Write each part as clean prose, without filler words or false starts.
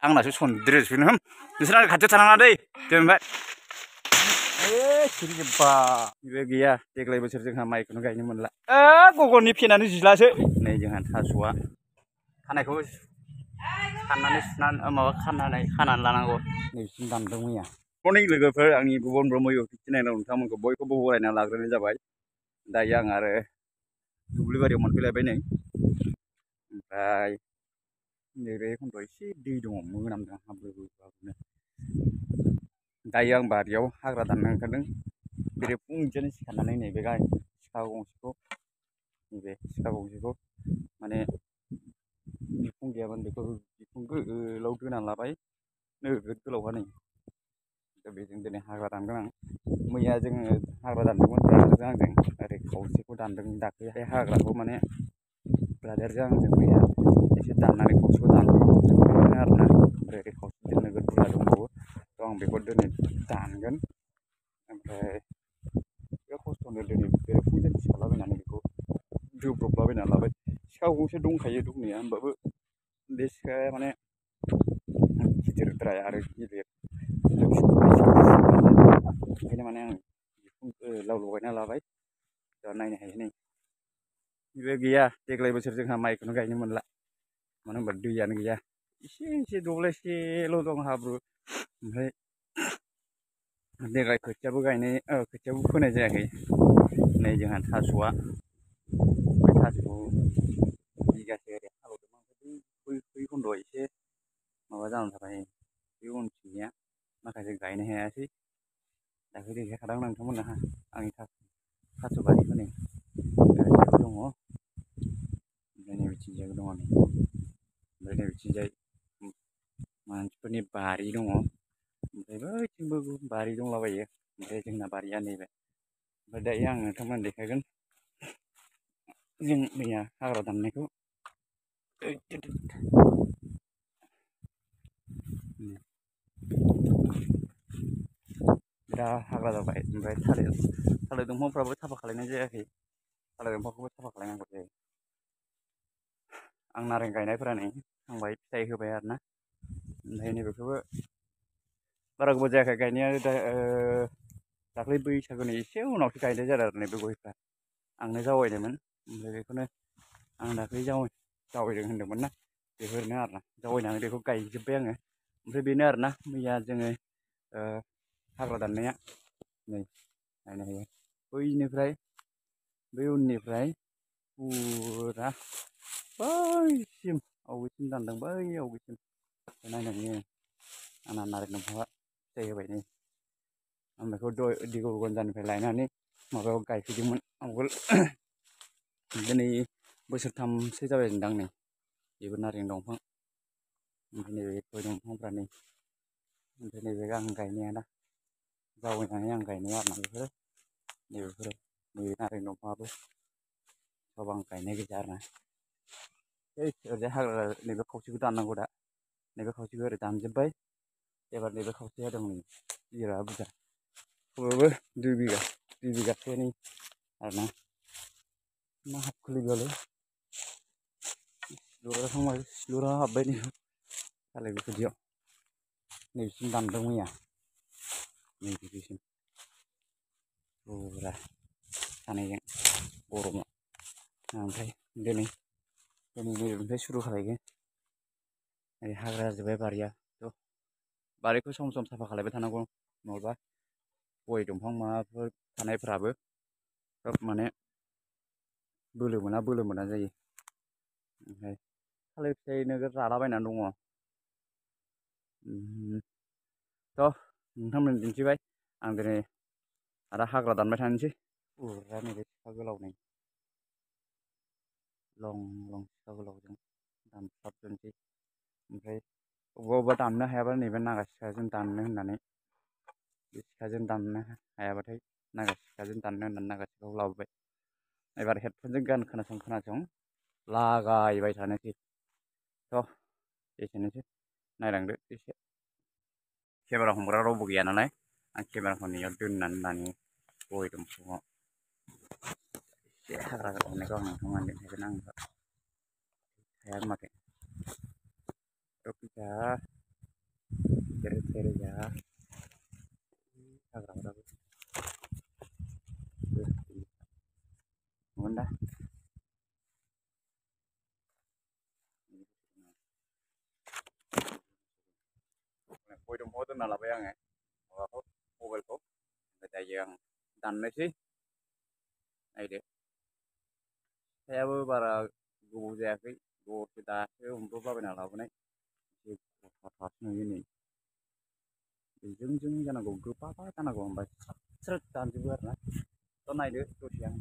आंनासो सनद्रेजोबगोन होम नोंसोर खाथियाव थानाङा दै दोनबाय सिरिजोब्बा बेबो गैया देग्लाय बोसोर जोंहा माइखौनो गायनो मोनला गगननि फेनानो जिलासो नै जोंहा थास'आ खानायखौ साननानै सुनानै माबा खानानै लानांगौ नैसिम दानदों मैया मर्निं लोगोफोर आंनि गुबुन ब्रह्म इउटुब चेनेलाव नोंथांमोनखौ बयखौबो बरायना लाग्रोनाय जाबाय दायो आं आरो दुब्लि बारियाव मोनफैलायबाय नै ओमफ्राय नैबे खन्द'आव एसे दै दङ मोनामदों हाब्रुनो दायो आं बारियाव हाग्रा दाननो ओंखारदों बेरे फुंजानो सिखारनानै नैबे सिखा गंसेखौ माने बिखुं गैयामोन बेखौ बिखुं गोलाव दोना लाबाय नोगोद गोलावहा नै दा बेजों दिनै हाग्रा दानगोन आं मैया जोङो हाग्रा दानदोंमोन ब्रादारजों आंजों ओरै खावसेखौ दानदों दाख्लैहाय हाग्राखौ माने ब्रादारजों आंजों मैया एसे दाननानै खावसेखौ दानदों आरोना ओमफ्राय ओरै खावसे नोगोद बुरजा दंबावो थ' आं बेखौ दिनै दानगोन ओमफ्राय बे खस्थ'नो दिनै बेरेफुंजानो सिखारलाबायनानै बेखौ जोब्रबलाबायना लाबाय सिखा गंसे दंखायो दंनाया होमबाबो बे सिखाया माने गिदिरद्राय आरो गिलिर ओंखायनो माने आं बिखुं गोलाव लगायना लाबाय दा नायनो हायो नै बेबो गैया देग्लाय बोसोर जोंहा माइखौनो गायनो मोनला मानो होनबा दैयानो गैया एसे दब्लायसेल' दं हाब्रु ओमफ्राय देग्लाय खोथियाबो फोनाय जायाखै नै जोंहा थास'आ बे थास'खौ बिगासे ओरै हालेवदोंमोन ओमफ्राय बै खन्द'आव एसे माबा जानानै थाबाय बे उनथिंनिया माखासे गायनो हायासै दाख्लै देखायखादों नोंथांमोननो आंनि थास' बारिखौ नै दङ ओमफ्राय नैबिथिंजायबो दङ नै ओमफ्राय नैबिथिंजाय मानसिफोरनि बारि दङ ओमफ्राय बैथिंबो बारि दंलाबायो ओमफ्राय जोंना बारिया नैबे ओमफ्राय दायो आं नोंथांमोन देखायगोन जों मैया हाग्रा दाननायखौ बिराद हाग्रा जाबाय ओमफ्राय थालिर दंफांफ्राबो साफा खालायनाय जायाखै थालिर दंफांखौबो साफा खालायनांगौ जायो आं नारें गायनायफोरा नै थांबाय फिथाइ होबाय आरोना ओमफ्राय नैबेखौबो बारा गोबाव जायाखै गायनाया दाख्लै बैसागुनि एसे उनावसो गायनाय जादों आरो नैबे गयफ्रा आंनो जावैदोंमोन ओमफ्राय बेखौनो आं दाख्लै जावैदों होनदोंमोन ना बेफोरनो आरोना जावैनानै बेखौ गायजोब्बाय आङो ओमफ्राय बेनो आरोना मैया जोङो हाग्रा दाननाया नै नायनो हायो बैनिफ्राय बै उननिफ्राय फुरा बैसिम आवगैसिम दानदों बै आवगैसिम नायनो हायो आंना नारें दंफांआ फिथाइ होबाय नै आं बेखौ दिगरगन्जानिफ्राय लायनानै माबायाव गायफैदोंमोन आवगोल दिनै बोसोरथामसो जाबाय दां नै बेबो नारें दंफां ओमफ्राय नैबे गय दंफांफ्रा नै ओमफ्राय नैबे आं गायनाया दा जावैनानै आं गायनाय आरोना बेफोरो नैबे नारें दंफाङाबो सब आं गायनाय गोजा आरोना ओरैजाय हाग्रा नैबे खावसेखौ दाननांगौ दा नैबे खावसेखौ ओरै दानजोब्बाय एबार नैबे खावसेया दं नै बिराद बुरजा खमैबो 2 बिगासोनि आरोना मा हाबखोलै बेयावलाय सिलुरा हाबबाय नै थालिर गुदियाव नैबिसिम दानदों मैया नैबिसिम फुरा सानैजों गरमाव ओमफ्राय दिनै नैबेनिफ्राय सुरु खालायगोन ओरै हाग्रा जाजोब्बाय बारियाथ' बारिखौ सम सम साफा खालायबाय थानांगौ नङाबा गय दंफां माबाफोर थानायफ्राबो खोब माने बोलो मोना जायो ओमफ्राय थालिर फिथाइ नोगोद रालाबायनानै दङ थ' नोंथांमोन दिन्थिबाय आं दिनै आरो हाग्रा दानबाय थानोसै फुरा नैबे सिखा गोलाव नै लं सिखा गोलावजों दानख्लाबजोबनोसै ओमफ्राय अबेबा दाननो हायाबा नैबे नागा सिखाजों दाननो होननानै बे सिखाजों दाननो हायाबाथाय नागा सिखाजों दाननो होननानै नागा सिखाखौ लाबोबाय एबार हेडफनजों गान खोनासं लागायबाय थानोसै थ' एसेनोसै नायलांदो एसे केमेरा हमग्रा रावबो गैया नालाय आं केमेराखौ नैयाव दोननानै लानि गय दंफाङाव एसे हाग्रा दाननायखौ आं नोंथांमोन देखायगोन आं हाया माथो फैसा तेरे तेरे ya हाग्राफोराबो मोन दा गय दंफाङाव दोनना लाबाय आङो माबाखौ मबाइलखौ ओमफ्राय दायो आं दाननोसै नायदो फिथाइयाबो बारा गोबाव जायाखै दसे दासो हमब्रबलाबायना लाबोनाय एसे गथाथासो नुयो नै जों जानांगौ गोबाबा जानांगौ होमबा स्राद स्राद दानजोबो आरो ना दा नायदो दसे आं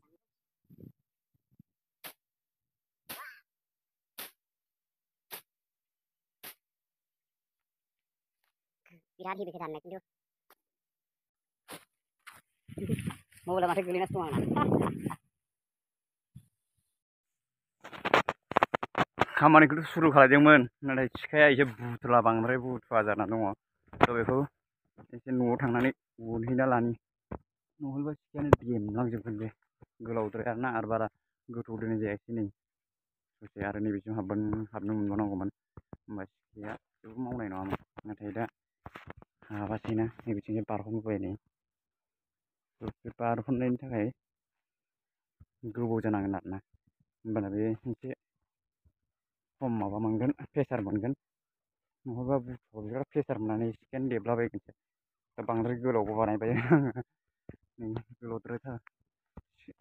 बिराद हेबिसो दाननो खिन्थु मबाइला माथो गोलैनासो दं आंना खामानिखौथ' सुरु खालायदोंमोन नाथाय सिखाया एसे बुथुला बांद्राय बुथुवा जाना दङ थ' बेखौ एसे न'आव थांनानै उनहैना लानि नहलेबा सिखायानो देमलांजोबगोन बे गोलावद्राय आरोना आरो बारा गोथौ दोननाय जायासै नै ससे आरो नैबेसिम हाबनो मोनबावनांगौमोन होमबा सिखाया जेबो मावनाय नङामोन नाथाय दा हाबासैना नैबेथिंजाय बारहरबोबाय नै बे बारहरनायनि थाखाय गोबाव जानांगोन आरोना होमबाना बे एसे खम माबा मोनगोन प्रेसार मोनगोन नङाबा बुथुवाव बिराद प्रेसार मोननानै सिखायानो देबलाबायगोनसो दा बांद्राय गोलावबो बानायबाय आङो नै गोलावद्रायथार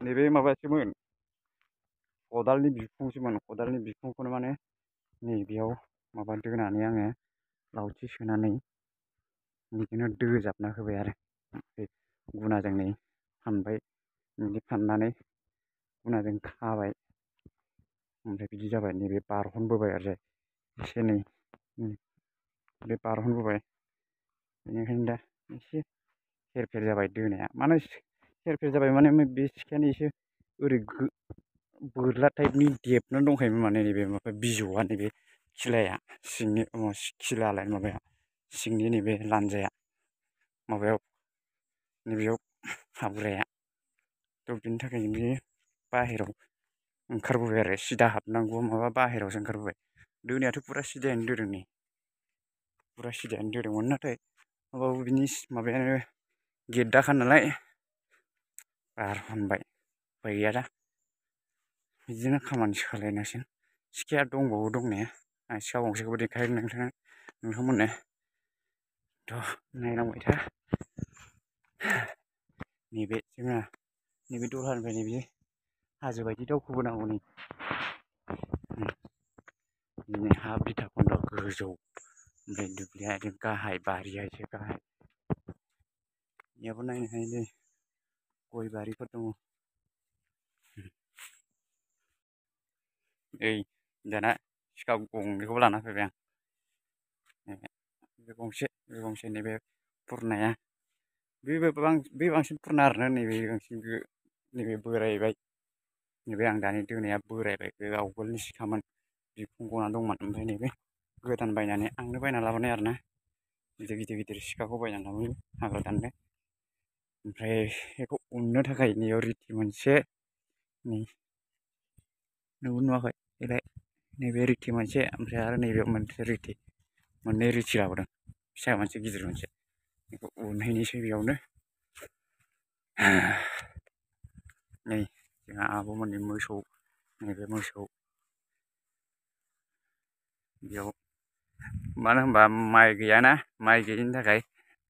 नैबे माबासोमोन खदालनि बिखुंखौनो माने नैबेयाव माबा दोनानै आङो लावथि सोनानै बिदिनो दोजाबना होबाय आरो बे गुनाजों नै फानबाय बिदि फाननानै गुनाजों खाबाय ओमफ्राय बिदि जाबाय नैबे बारहनबोबाय आरो एसे नै बे बारहनबोबाय बेनिखायनो दा एसे हेर फेर जाबाय दोनाया माने हेर फेर जाबाय माने बे सिखायानो एसे ओरै बोरला टाइपनि देबनानै दंखायोमोन माने नैबे माबा बिजौआ नैबे खिलाया सिंनि खिलालाय माबाया सिंनि नैबे लानजाया माबायाव नैबेयाव हाबग्राया थ' बिनि थाखायनो बे बाहेराव ओंखारबोबाय आरो सिदा हाबनांगौ माबा बाहेरायावसो ओंखारबोबाय दोनायाथ' फुरा सिदायैनो दोदों नै फुरा सिदायैनो दोदोंमोन नाथाय होमबाबो बिनि माबायानो गेद्दाखा नालाय बारहनबाय उफाय गैया दा बिदिनो खामानि सोलायनांसिगोन सिखाया दंबावो दंनाया आं सिखा गंसेखौबो देखायगोन नोंथांमोननो थ' नायलांबाय था नैबे जोंना नैबे दलहानिफ्राय नैबे हाजो बायदि दावखोबोनांगौ नै बिदिनो हा बिथा खन्द गोजौ ओमफ्राय दुब्लिया ओरै गाहाय बारिया एसे गाहाय बेयावबो नायनो हायो गय बारिफोर दङ ओइ दाना सिखा गंनैखौबो लाना फैबाय आं बे गंसे नैबे पुरनाया बे बांसिन पुरना आरोना नैबे बोरायबाय नैबे आं दानि दोनाया बोरायबाय बे आवगोलनि सिखामोन बिखुं गना दंमोन ओमफ्राय नैबे गोदान बायनानै आंनो बायना लाबोनाय आरोना गिदिर सिखाखौ बायनानै लाबोयो हाग्रा दाननो ओमफ्राय बेखौ उननो थाखाय नैयाव रिथि मोनसे नै नुवाखै बेलाय नैबे रिथि मोनसे ओमफ्राय आरो नैबेयाव मोनसे रिथि मोननै रिथि लाबोदों फिसा मोनसे गिदिर मोनसे बेखौ उनहैनोसै बेयावनो नै जोंहा आब'मोननि मोसौ नैबे मोसौ बेयाव मानो होनबा माइ गैयाना माइ गैयिनि थाखाय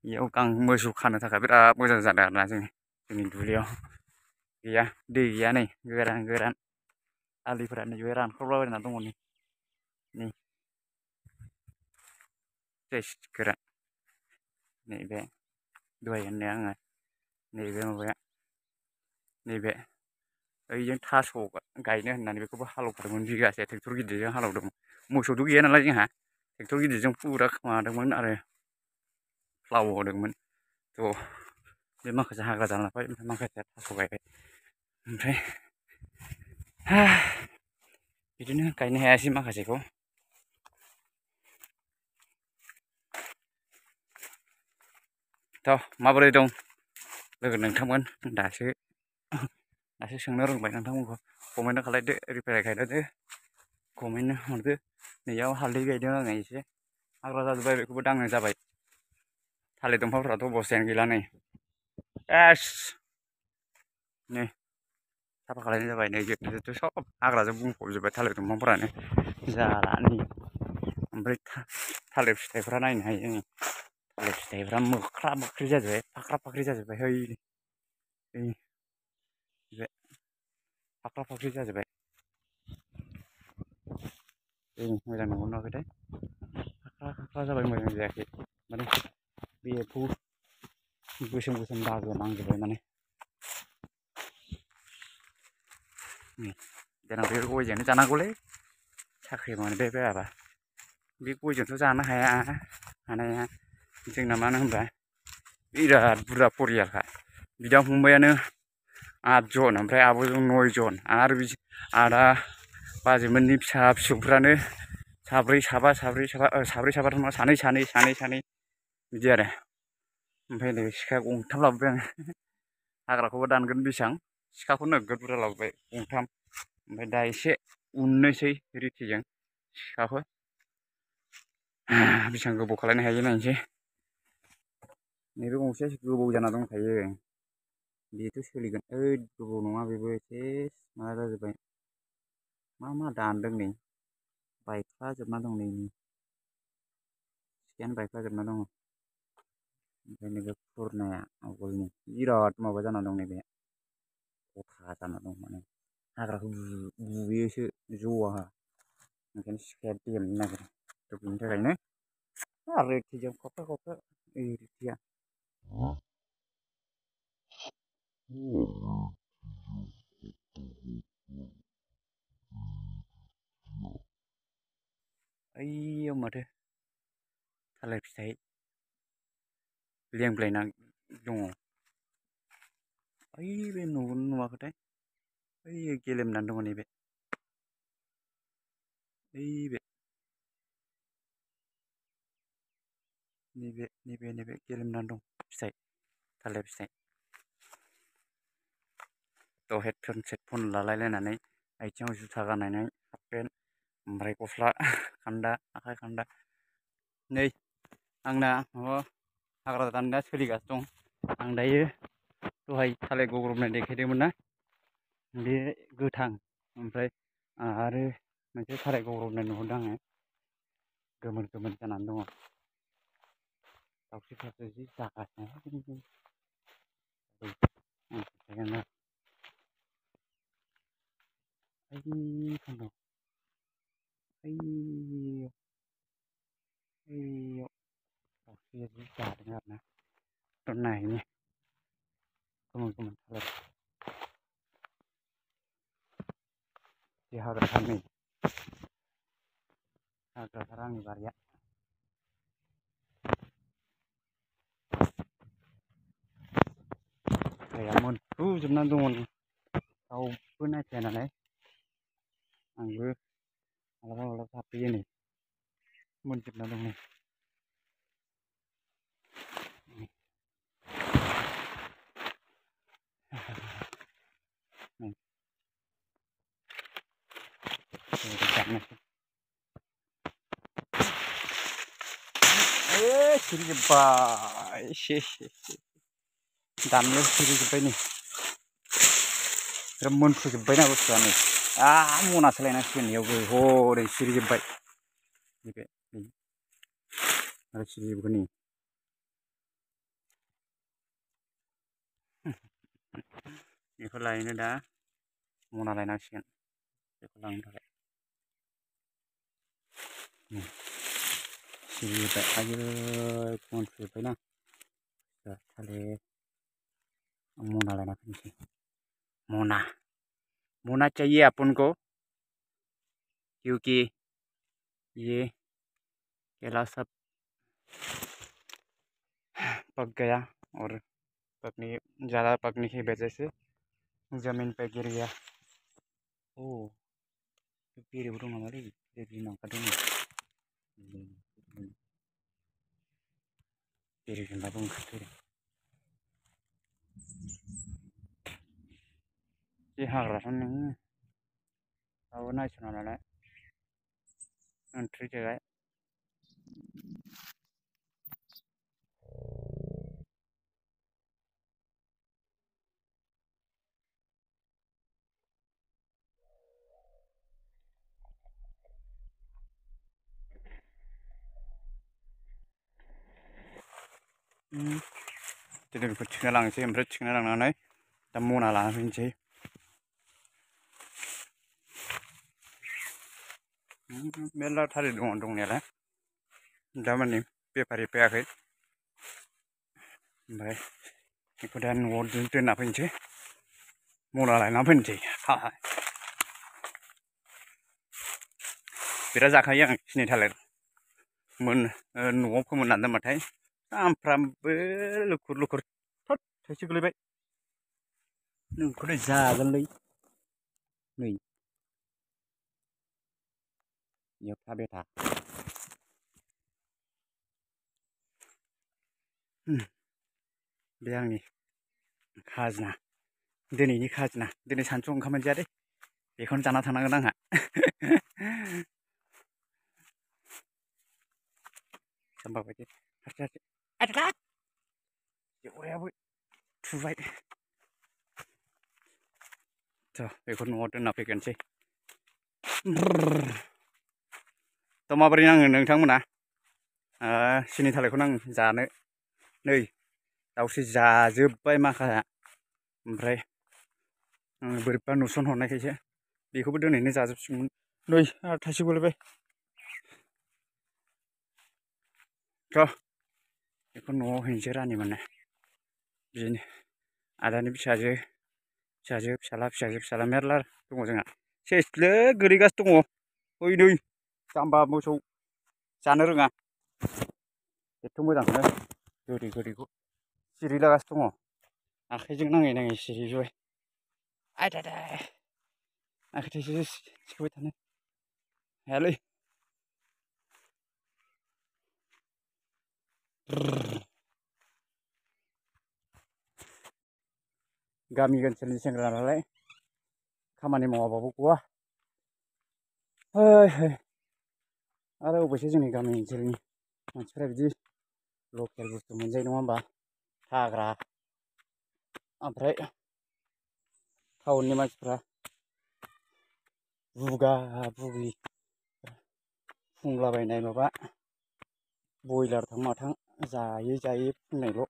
बेयाव मोसौ खानो थाखाय बिराद मोजां जादों आरोना जोंनि दुब्लियाव गैया दै गैया नै गोरान आलिफोरा नैबे रानख्रावलाबायना दङ नै सेस गोरान नैबे दहाय होननाया आङो नैबे माबाया नैबे ओइजों थास' गायनो होननानै बेखौबो हालेवखादोंमोन बिगासे ट्रेक्टर गिदिरजों हालेवदोंमोन मोसौथ' गैया नालाय जोंहा ट्रेक्टर गिदिरजों फुरा माबादोंमोन आरो फ्लाव होदोंमोन थ' बे माखासे हाग्रा जालांबाय ओमफ्राय माखासे थास' गायबाय ओमफ्राय बिदिनो गायनो हायासै माखासेखौ थ' माबोरै दं लोगो नोंथांमोन दासो सोंनो रोंबाय नोंथांमोनखौ कमेन्ट खालायदो रिप्लाय खालायदो कमेन्ट हरदो नैयाव हालदै गायदों आङो एसे हाग्रा जाजोब्बाय बेखौबो दांनाय जाबाय थालिर दंफांफ्राथ' अबस्थायानो गैला नै एस नै साफा खालायनाय जाबाय नै जोंथ' सब हाग्राजों बुंफबजोब्बाय थालिर दंफांफोरानो जाला नै ओमफ्राय थालिर फिथाइफ्रा नायनो हायो जोङो थालिर फिथाइफ्रा मोख्रा मोख्रि जाजोब्बाय फाख्रा फाख्रि जाजोब्बाय है बे फाख्रा फाख्रि जाजोब्बाय मोजां नंगौ नुवाखैथाय फाख्रा फाख्रा जाबाय मोजां जायाखै माने बे एम्फौ गोसोम गोसोम दागो नांजोब्बाय माने देनां बे गयजोंनो जानांगौलै साख्रि मोनबाय बायाबा बे गयजोंथ' जानो हाया हानाया जोंना मानो होनबा बिराद बुरजा परियालखा बिदा फंबायानो 8 जन ओमफ्राय आब'जों 9 जन आरो आदा बाजैमोननि फिसा फिसौफ्रानो साब्रै साबाथ' नङा सानै बिदि आरो ओमफ्राय नै सिखा गंथाम लाबोबाय आं हाग्राखौबो दानगोन बेसां सिखाखौ नोगोद बुरजा लाबोबाय गंथाम ओमफ्राय दा एसे उननोसै रिथिजों सिखाखौ बेसेबां गोबाव खालायनो हायो नायनोसै नैबे गंसेया गोबाव जाना दंखायो बेथ' सोलिगोन ओइ गोबाव नङा बेबो एसे माबा जाजोब्बाय मा दानदों नै बायख्लाजोबना दं नै सिखायानो बायख्लाजोबना दङ ओमफ्राय नैबे फुरनाया आवगोलनि बिराद माबा जाना दं नैबे गथा जाना दं माने हाग्राखौ बुयोसो जवा ओंखायनो सिखाया देमनो नागिरो थ' बेनि थाखायनो रिथिजों खफ्रा रिथिया ओइयाव माथो थालिर फिथाइ लेंग्लायना दङ ओइ बे नुगोना नुवाखैथाय ओइ गेलेमनानै दङ नैबे नैबे गेलेमनानै दं फिथाइ थालिर फिथाइ थ' हेडफन सेडफन लालायलायनानै आथिङाव जुथा गाननानै हाफ पेन्ट ओमफ्राय गस्ला खान्दा आखाइ खान्दा नै आंना माबा हाग्रा दाननाया सोलिगासिनो दं आं दायो दहाय थालिर गग्रबनाय देखायदोंमोन ना बे गोथां ओमफ्राय आरो मोनसे थालिर गग्रबनाय नुहरदों आङो गोमोन गोमोन जानानै दङ दाउस्रिफ्रासो जि जागासिनो ओइयाव दाउस्रिया जि जादों आरोना थ' नायनि गोमोन गोमोन थालिर बे हाग्राथार नै हाग्राथार आंनि बारिया फिथाइया मोनफ्रुजोबनानै दङ रावबो नायफैया नालाय आंबो मालाबा हाबफैयो नै मोनजोबना दं नै सिरिजोब्बाय दाननायाव सिरिजोब्बाय नै बिराद मोनफ्रुजोब्बायना बुस्थुआ नै मना सोलायनांसिगोन बेयावबो हरै सिरिजोब्बाय नैबे आरो सिरिजोबगोन नै बेखौ लायनो दा मना लायनांसिगोन बेखौ लांनो थाखाय सिरिजोब्बाय आयै मोनफ्रुजोब्बायना थालिर मना लायना फैनोसै मना चाहिए अपन को क्योंकि ये केला सब पक गया और ज़्यादा पकने की वजह से ज़मीन पे गिर गया ओ बेरेबो दं नामालै बेरे ओंखारदों नै बेरे बिमाबो ओंखारफैदों बे हाग्राखौ नोङो रावबो नायसना नालाय ओंख्रि जाबाय दिनै बेखौ थिखोना लांसै ओमफ्राय थिखोना लांनानै दा मना लाना फैनोसै मेरला थालिर दङ दंनायालाय दामानि बेफारि फैयाखै ओमफ्राय बेखौ दा न'आव दोनना फैनोसै मना लायना फैनोसै बिराद जाखायो आं सिनि थालिर न'आव फोमोननानै दोनबाथाय सामफ्रामबो लुखुर लुखुर थोद थाइसे गोलैबाय नोंखौनो जागोनलै नै बेयाव थाबाय था बे आंनि खाजना दिनैनि खाजना दिनै सानसुआव ओंखाम मोनजाया दे बेखौनो जाना थांनांगोन आंहा जाम्बा बायदि हारसिं हारसिं जेवरायाबो थुबाय थ' बेखौ न'आव दोनना फैगोनसै थ' माबोरै नाङो नोंथांमोना सिनि थालिरखौनो आं जानो नै दाउसो जाजोब्बाय माखाया ओमफ्राय बोरैबा नुसनहरनायखायसो बेखौबो दिनैनो जाजोबसिगौमोन नै आरो थाइसे गोलैबाय थ' बेखौ न'आव हैनोसै रानि मोननो बिदिनो आदानि फिसाजो फिसाला मेरला दङ जोंहा सेसलै गोलैगासिनो दङ ओइ नै जाम्बा मोसौ जानो रोङा एथ' मोजांखौनो गोदैखौ सिरिलागासिनो दङ आखाइजों नाङै नाङै सिरिजोब्बाय आइ दादा आखाइ थाइसेजों सिखोबाय थानो हायालै गामि ओनसोलनि सेंग्रा नालाय खामानि मावाबाबो गवा आरो अबयसे जोंनि गामि ओनसोलनि मानसिफ्रा बिदि लकेल बुस्थु मोनजायो नङा होमबा हाग्रा ओमफ्राय टाउननि मानसिफ्रा बुगा बुगि फुंलाबायनाय माबा बयलार माथां जायै फुंनायल'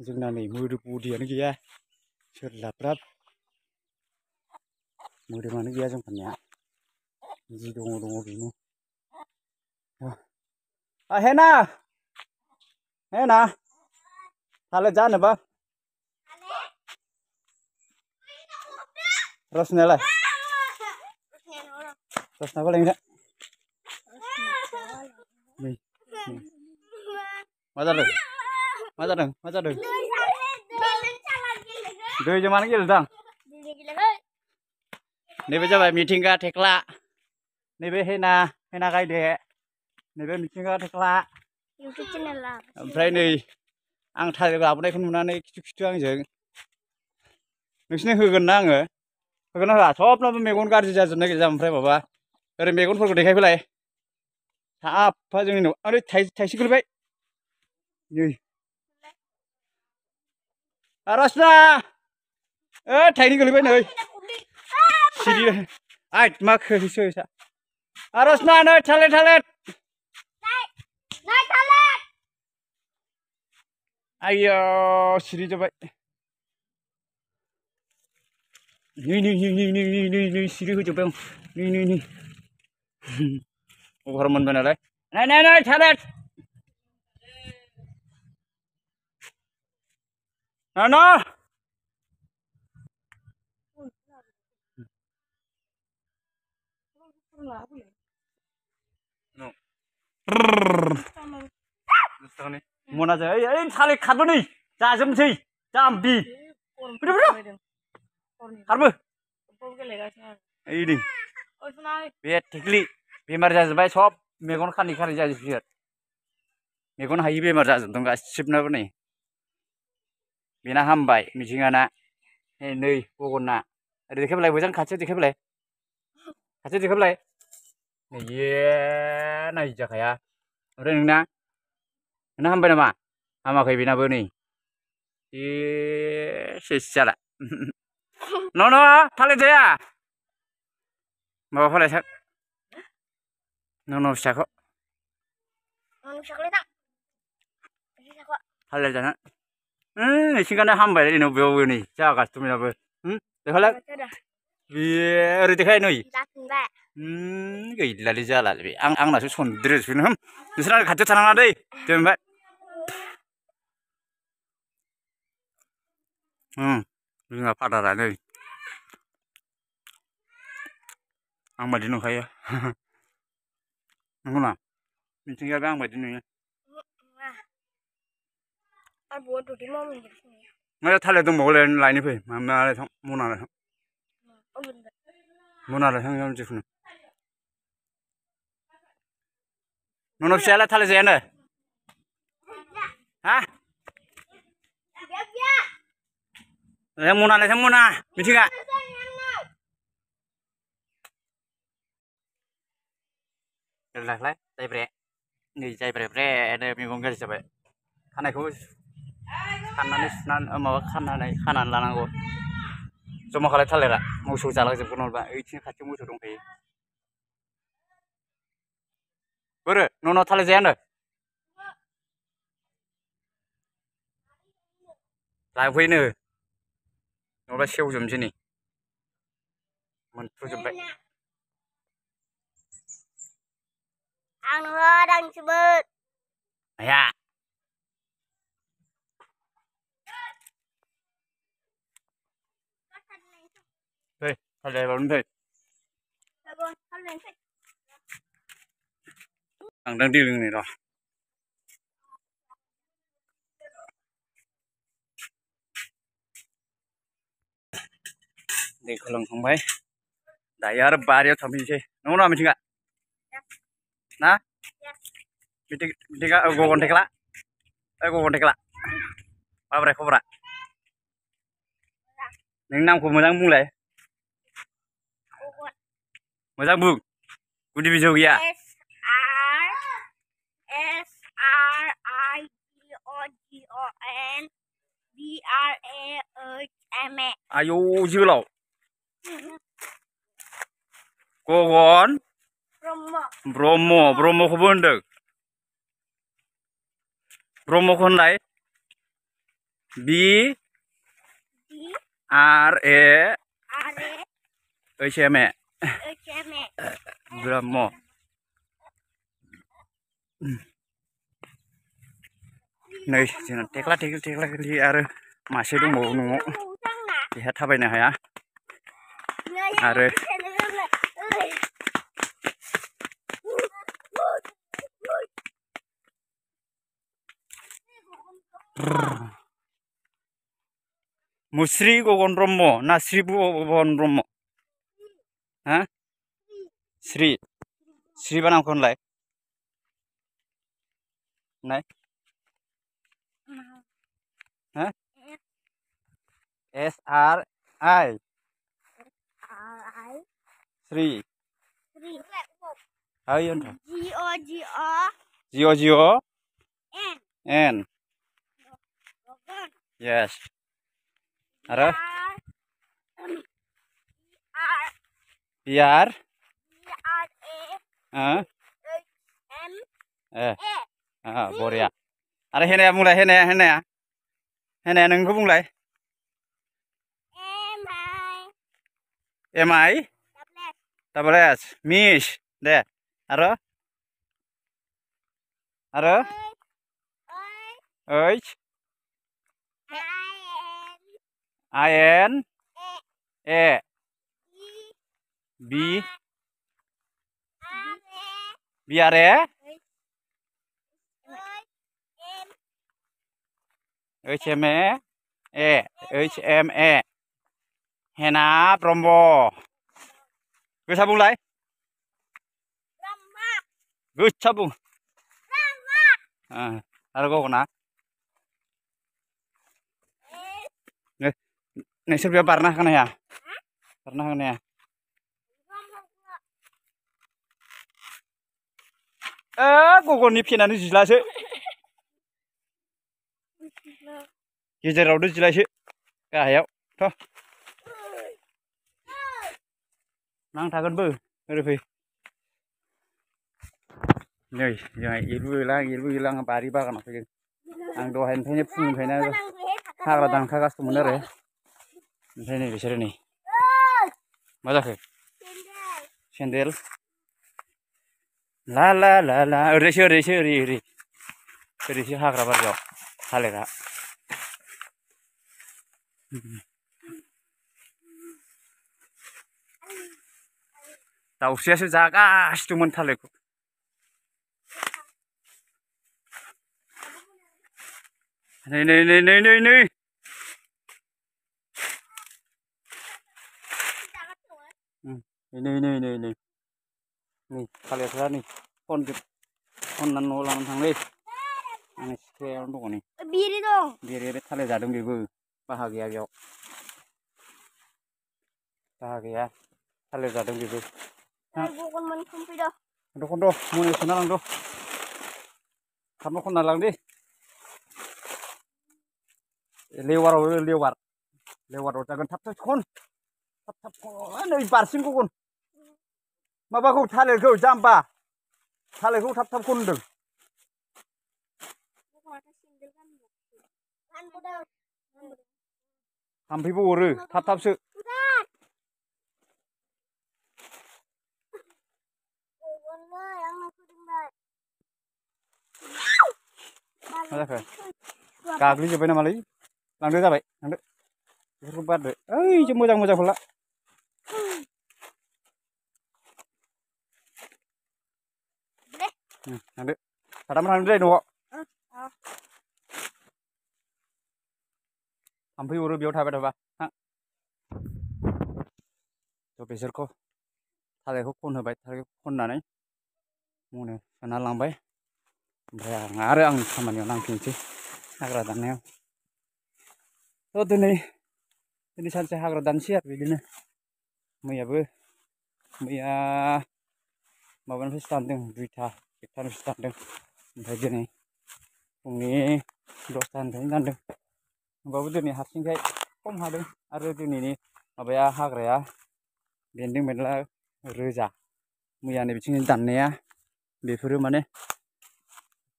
जोंना नै मोदोम बदियानो गैया सोरलाबलाब मोदोमानो गैया जोंफोरनिया जि दङ बेनो है ना थालिर जानोबा रसनायालाय रसनाखौ लायनो नै मा जादों दैजों मानो गेलेदों नैबे जाबाय मिथिंगा थेख्ला नैबे हेना गायदे नैबे मिथिंगा थेख्ला ओमफ्राय नै आं थालिर लाबोनायखौ नुनानै खिथु आंजों नोंसिनो होगोन ना आङो होगोन ना होआ सबनाबो मेगन गाज्रि जाजोबनाय गोजा ओमफ्राय माबा ओरै मेगनफोरखौ देखायबोलाय साफा जोंनि न' ओरै थाइसे गोलैबाय नै रसना थाइनै गोलैबाय नै सिरि आइ मा खोसो रसना नै थालिर आइया सिरि जोब्बाय नै सिरि होजोब्बाय आं नै अभार मोनबाय नालाय नै थालिर ना मनाजों ओइ थालिर खारबो नै जाजोबनोसै जाम्बि खारबो ओइ नै बे थेख्लि बेमार जाजोब्बाय सब मेगन खानि जाजोबसिगोन मेगन हायि बेमार जाजोबदों गासिबनाबो नै बेना हामबाय मिथिंगाना नै गगना ओरै देखायबोलाय मोजां खाथियाव देखायबोलाय ये नायजाखाया ओमफ्राय नोंना हामबाय नामा हामाखै बेनाबो नै सेस जाला न' थालिर जाया माबाखौलाय न' फिसाखौ थालिर जाना नोंसिनिखानो हामबाय नै बेयावबो नै जागासिनोबो देखायलाय बे ओरै देखाय नै गैलालै जालालै बे आंनासो सनद्रोजोबो नोंसोर खाथियाव थानाङा दै दोनबाय जोंहा फादारा नै आं बायदि नुखायो नंगौना मिथिंगायाबो आं बायदि नुयो मा थालिर दंबावोलाय लायनो फै माबालाय थां मनालाय थां मनालाय थां जिखुनु नोंनाव फिसायालाय थालिर जायानो हा मनालाय थां मना मिथिंगा लाय जायब्रे नै जायब्रेनो मैगं गाज्रि जाबाय खानायखौ खानानै सुनानै माबा खानानै लानांगौ जमा खालाय थालिरा मोसौ जालांजोबगोन नङाबा ओइथिं खाथियाव मोसौ दंखायो बोरो नोंनाव थालिर जायानो लांफैनो नङाबा सेवजोबनोसै नै मोनफ्रुजोबबाय आंसोमोन आया फै थालिर बावनो फै आं दै लोंनि र' दैखौ लोंखांबाय दायो आरो बारियाव थांफिनसै नंगौना मिथिंगा ना मिथिंगा गगन थेख्ला गगन थेख्ला माब्रै खबरा नोंनि नामखौ मोजां बुंलाय मोजां बुं गुदि बिजौ गैया आयौ जोलाव गगन ब्रह्मखौबो होनदों ब्रह्मखौ होनलाय BRAHM ब्रह्म नै जोंना थेख्ला थेख्लि आरो मासे दंबावो न'आव बेहा थाबायनो हाया आरो मुस्रि गगन ब्रह्म ना श्री गगन ब्रह्म हा श्री बानामखौ होनलाय नाय हा SRI श्री हायो GOGON yes आरो PR बरिया आरो हेनाया बुंलाय हेनाया नोंखौ बुंलाय MI double S मिस दे आरो H IN A B BRA HMA हेना ब्रह्म गोसा बुंलाय गोसा बुं आरो गगना नोंसोर बेयाव बारनो हागोन हाया बारनो हागोन हाया गगननि फेनानो जिलासो गेजेरावनो जिलासो गाहायाव थ' नांथागोनबो ओरै फै नै जोंहा एरबो गैला बारि बागानाव फैगोन आं दहायनिफ्रायनो फुंनिफ्रायनो हाग्रा दानखागासिनोमोन आरो ओमफ्राय नै बिसोरो नै मा जाखो सेन्देल ला ला ला ला ओरैसो हाग्रा बारियाव थालिरा दाउस्रियासो जागासिनो दंमोन थालिरखौ नै नै नै नै नै नै नै नै नै नै नै थालिरफ्रा नै खननानै न'आव लानानै थांलै आंनि सिखायावनो दङ नै बेरे दं बेरे थालिर जादों बेबो बाहा गैया बेयाव बाहा गैया थालिर जादों बेबो खन्द' मुलि सोना लांद' थाबनो खनना लांदे लेवाराव जागोन थाब खन नै बारसिं गगोन माबाखौ थालिरखौ जाम्बा थालिरखौ थाब खन होनदों थाम्फैबो अरो थाबसो मा जाखो गाग्लिजोब्बाय नामालै लांदो जाबाय लांदो बेफोरखौ बारदो ओइ जों मोजांखौ ला थांदो साथाम थांदो दे न'आव थाम्फै अरो बेयाव थाबाय थाबा थां बिसोरखौ थालिरखौ खनहोबाय थालिरखौ खननानै मनायाव सोना लांबाय ओमफ्राय आं आरो आंनि खामानियाव नांफिनसै हाग्रा दाननायाव दिनै सानसे हाग्रा दानसै आरो बिदिनो मैया माबानिफ्रायसो दानदों 2टा 1टानिफ्रायसो दानदों ओमफ्राय दिनै फुंनि 10टानिफ्रायनो दानदों होमबाबो दिनै हारसिंखाय खम हादों आरो दिनैनि माबाया हाग्राया बेन्दों बेनला रोजा मैयानि बिथिंनि दाननाया बेफोरो माने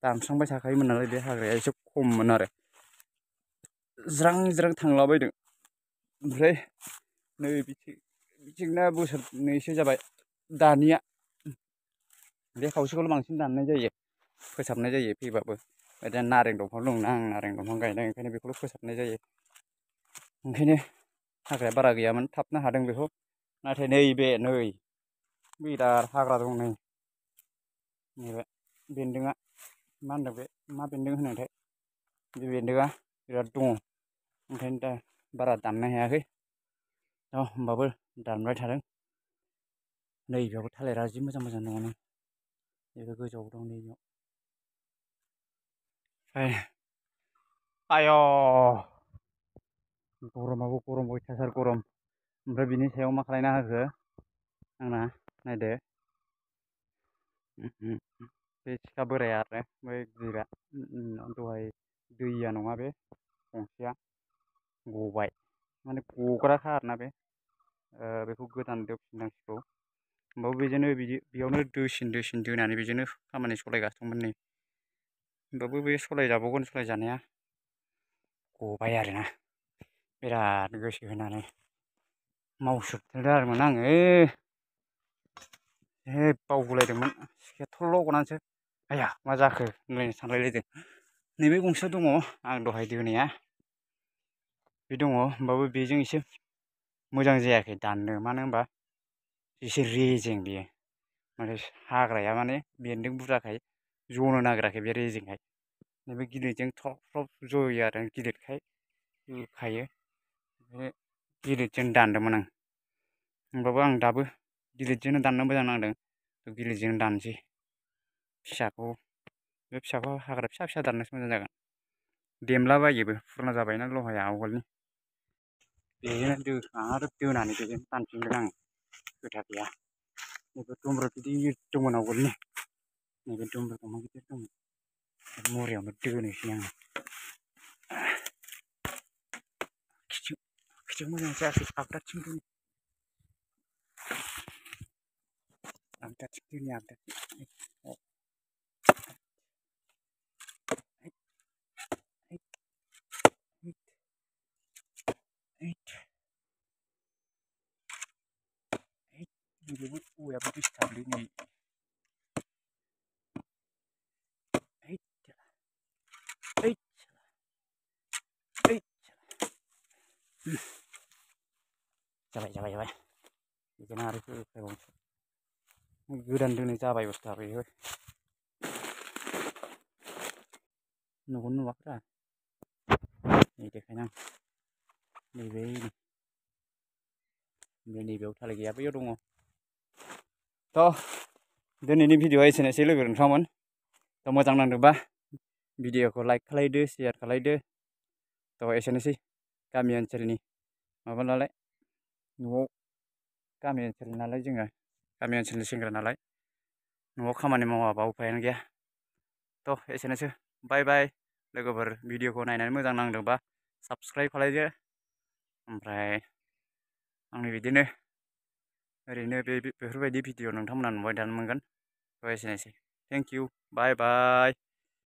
दानस्रांबाय थाखायोमोन नालाय बे हाग्राया एसे खममोन आरो ज्रां थांलाबायदों ओमफ्राय नै बिथिंना बोसोरनैसो जाबाय दानिया बे खावसेखौल' बांसिन दाननाय जायो फोसाबनाय जायो फैबाबो दा नारें दंफां दंना आं नारें दंफां गायदों ओंखायनो बेखौल' फोसाबनाय जायो ओंखायनो हाग्राया बारा गैयामोन थाबनो हादों बेखौ नाथाय बिराद हाग्रा दं नैबे बेन्दोंआ मा होनदों बे मा बेन्दों होनोथाय बे बेन्दोंआ बिराद दङ ओंखायनो दा बारा दाननो हायाखै होमबाबो दानबाय थादों नैबेयावबो थालिरा जि मोजां दङ नै बेबो गोजौआव दं नैबेयाव आय' गरमाबो गरम अयथासार गरम ओमफ्राय बिनि सायाव मा खालायना होखो आंना नायदो बे सिखा बोराया आरो बै गिदिरा दहाय दैया नङा बे गंसेया गबाय माने गग्राखा आरोना बे बेखौ गोदान दोफिननांसिगौ होमबाबो बेयावनो दोसिन दोनानै बेजोंनो खामानि सालायगासिनो दंमोन नै होमबाबो बे सालायजाबावगोन सालायजानाया गबाय आरोना बिराद गोसो होनानै मावसोमदोंमोन आङो बावबोलायदोंमोन सिखाया थल्ल' गनानैसो आया मा जाखो होनलायनो सानलायलायदों नैबे गंसेया दङ आं दहाय दोनाया बे दङ होमबाबो बेजों एसे मोजां जायाखै दाननो मानो होनबा एसे रेजें बेयो माने हाग्राया माने बेन्दों बुरजाखाय जनो नागिराखै बे रेजेंखाय नैबे गिलिरजों थ्रब जयो आरो गिलिरखाय होखायो ओमफ्राय गिलिरजों दानदोंमोन आं होमबाबो आं दाबो गिलिरजोंनो दाननो मोजां नांदों गिलिरजोंनो दानसै बे फिसाखौ हाग्रा फिसा दाननोसो मोजां जागोन देमलाबायोबो फुराना जाबायना लहाया आवगोलनि बेजोंनो आरो दोनानै बेजोंनो दानफिनदों आङो खोथा गैया नैबे दुम्ब्रु गिदिर दंमोन आवगोलनि नैबे दुम्ब्रु दंफां गिदिर दंमोन मुरायावनो दोनोसै आङो खिथिं मोजां जायाखै आगदाथिं दोनो गैयाबो डिस्टार्बलै नै ओइ ओइ जाबाय बिदिनो आरो होफैबावनोसै गोदान दोनै जाबाय बुस्थुआ बेबो नुगोन नुवाखैरा नै देखायनो आं नैबेयाव थालिर गैया बैयाव दङ थ' दिनैनि भिडिअआ एसेनोसै लोगो नोंथांमोन थ' मोजां नांदोंबा भिडिअखौ लाइक खालायदो शेयार खालायदो थ' एसेनोसै गामि ओनसोलनि माबा नालाय न'आव गामि ओनसोलनि नालाय जोङो गामि ओनसोलनि सेंग्रा नालाय न'आव खामानि मावाबा उफायानो गैया थ' एसेनोसै बाय बाय लोगोफोर भिडिअखौ नायनानै मोजां नांदोंबा साबस्क्राइब खालायदो ओमफ्राय आंनि बिदिनो ओरैनो बेफोरबायदि भिडिअ नोंथांमोना नुबाय थानो मोनगोन थ' एसेनोसै थेंक इउ बाय बाय